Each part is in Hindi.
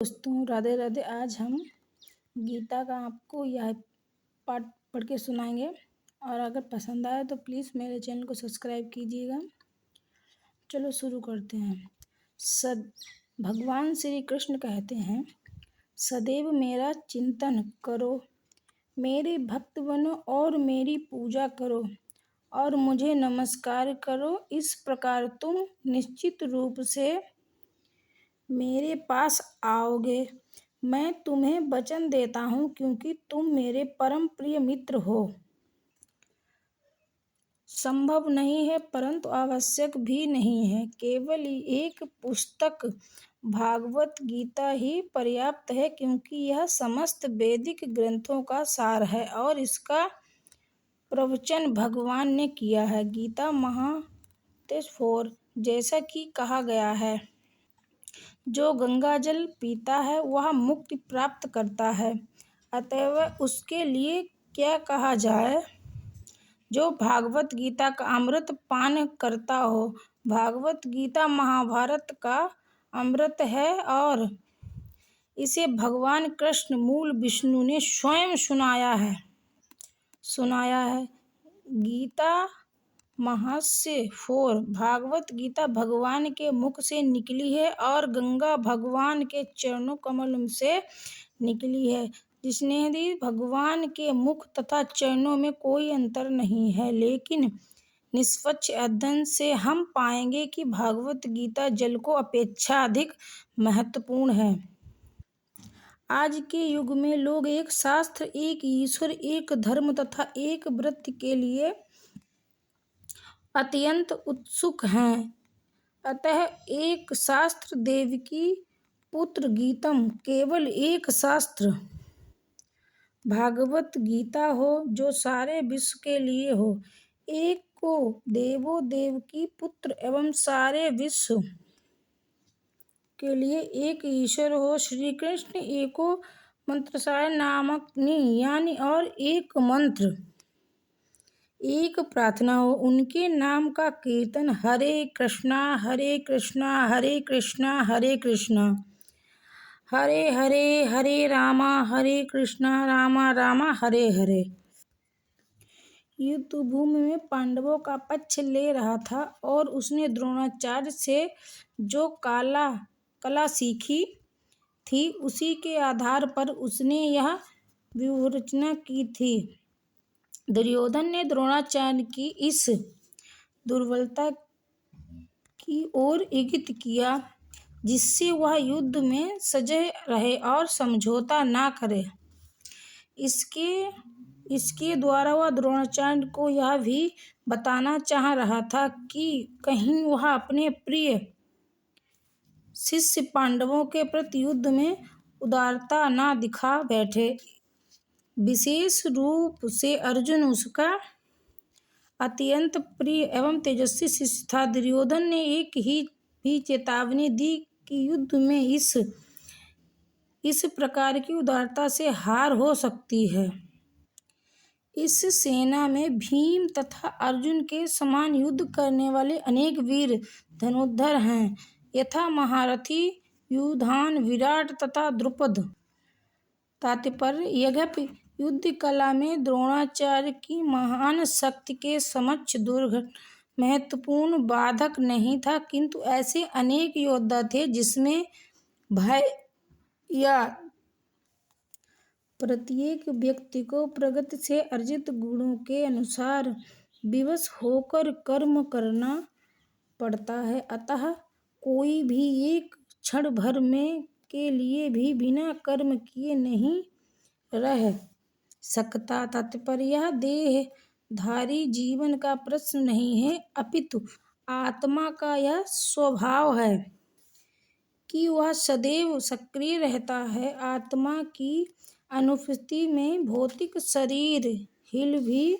दोस्तों राधे राधे। आज हम गीता का आपको यह पाठ पढ़ के सुनाएंगे और अगर पसंद आए तो प्लीज़ मेरे चैनल को सब्सक्राइब कीजिएगा। चलो शुरू करते हैं। भगवान श्री कृष्ण कहते हैं, सदैव मेरा चिंतन करो, मेरे भक्त बनो और मेरी पूजा करो और मुझे नमस्कार करो। इस प्रकार तुम निश्चित रूप से मेरे पास आओगे। मैं तुम्हें वचन देता हूँ क्योंकि तुम मेरे परम प्रिय मित्र हो। संभव नहीं है परंतु आवश्यक भी नहीं है। केवल एक पुस्तक भागवत गीता ही पर्याप्त है क्योंकि यह समस्त वैदिक ग्रंथों का सार है और इसका प्रवचन भगवान ने किया है। गीता महात्म्य 4 जैसा कि कहा गया है, जो गंगा जल पीता है वह मुक्ति प्राप्त करता है, अतएव उसके लिए क्या कहा जाए। जो भागवत गीता का अमृत पान करता हो। भागवत गीता महाभारत का अमृत है और इसे भगवान कृष्ण मूल विष्णु ने स्वयं सुनाया है। गीता महात्म्य 4 भागवत गीता भगवान के मुख से निकली है और गंगा भगवान के चरणों कमल से निकली है। जिसने भगवान के मुख तथा चरणों में कोई अंतर नहीं है, लेकिन निष्पक्ष अध्ययन से हम पाएंगे कि भागवत गीता जल को अपेक्षा अधिक महत्वपूर्ण है। आज के युग में लोग एक शास्त्र, एक ईश्वर, एक धर्म तथा एक व्रत के लिए अत्यंत उत्सुक हैं। अतः एक शास्त्र देवकी पुत्र गीतम, केवल एक शास्त्र भागवत गीता हो जो सारे विश्व के लिए हो। एक को देवो देवकी पुत्र एवं सारे विश्व के लिए एक ईश्वर हो। श्री कृष्ण एको मंत्रसाय नामकनि यानी और एक मंत्र, एक प्रार्थना हो। उनके नाम का कीर्तन हरे कृष्णा हरे कृष्णा हरे कृष्णा हरे कृष्णा हरे हरे हरे रामा हरे कृष्णा रामा रामा हरे हरे। युद्ध भूमि में पांडवों का पक्ष ले रहा था और उसने द्रोणाचार्य से जो कला सीखी थी उसी के आधार पर उसने यह व्यूहरचना की थी। दुर्योधन ने द्रोणाचार्य की इस दुर्बलता की ओर इंगित किया जिससे वह युद्ध में सजग रहे और समझौता न करे। इसके द्वारा वह द्रोणाचार्य को यह भी बताना चाह रहा था कि कहीं वह अपने प्रिय शिष्य पांडवों के प्रति युद्ध में उदारता न दिखा बैठे। विशेष रूप से अर्जुन उसका अत्यंत प्रिय एवं तेजस्वी शिष्य था। दुर्योधन ने एक ही भी चेतावनी दी कि युद्ध में इस प्रकार की उदारता से हार हो सकती है। इस सेना में भीम तथा अर्जुन के समान युद्ध करने वाले अनेक वीर धनुर्धर हैं, यथा महारथी युधान, विराट तथा द्रुपद। तात्पर्य, यद्यपि युद्ध कला में द्रोणाचार्य की महान शक्ति के समक्ष दुर्घट महत्वपूर्ण बाधक नहीं था, किंतु ऐसे अनेक योद्धा थे जिसमें भय या प्रत्येक व्यक्ति को प्रकृति से अर्जित गुणों के अनुसार विवश होकर कर्म करना पड़ता है। अतः कोई भी एक क्षण भर में के लिए भी बिना कर्म किए नहीं रह सकता। तात्पर्य, यह देहधारी जीवन का प्रश्न नहीं है, अपितु आत्मा का यह स्वभाव है कि वह सदैव सक्रिय रहता है। आत्मा की अनुपस्थिति में भौतिक शरीर हिल भी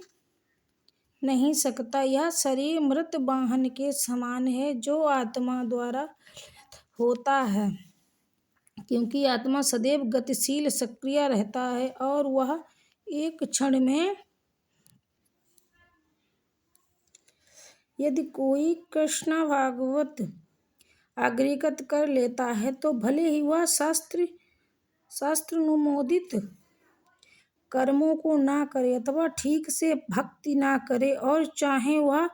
नहीं सकता। यह शरीर मृत वाहन के समान है जो आत्मा द्वारा होता है, क्योंकि आत्मा सदैव गतिशील सक्रिय रहता है और वह एक क्षण में यदि कोई कृष्ण भागवत अग्रगत कर लेता है तो भले ही वह शास्त्रानुमोदित कर्मों को ना करे अथवा ठीक से भक्ति ना करे और चाहे वह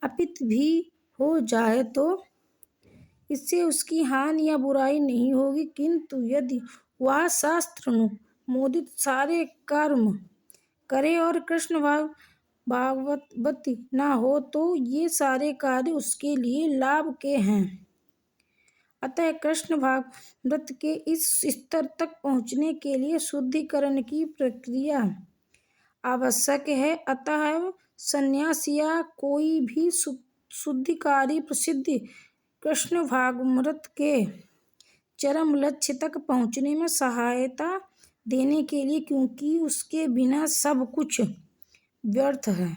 अपित भी हो जाए तो इससे उसकी हानि या बुराई नहीं होगी, किंतु यदि वह शास्त्रानुमोदित सारे कर्म करे और कृष्ण भागवती ना हो तो ये सारे कार्य उसके लिए लाभ के हैं। अतः कृष्ण भागवत के इस स्तर तक पहुँचने के लिए शुद्धिकरण की प्रक्रिया आवश्यक है। अतः संन्यास या कोई भी शुद्धिकारी प्रसिद्धि कृष्ण भागवत के चरम लक्ष्य तक पहुँचने में सहायता देने के लिए, क्योंकि उसके बिना सब कुछ व्यर्थ है।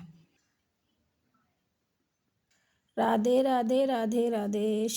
राधे राधे राधे राधे।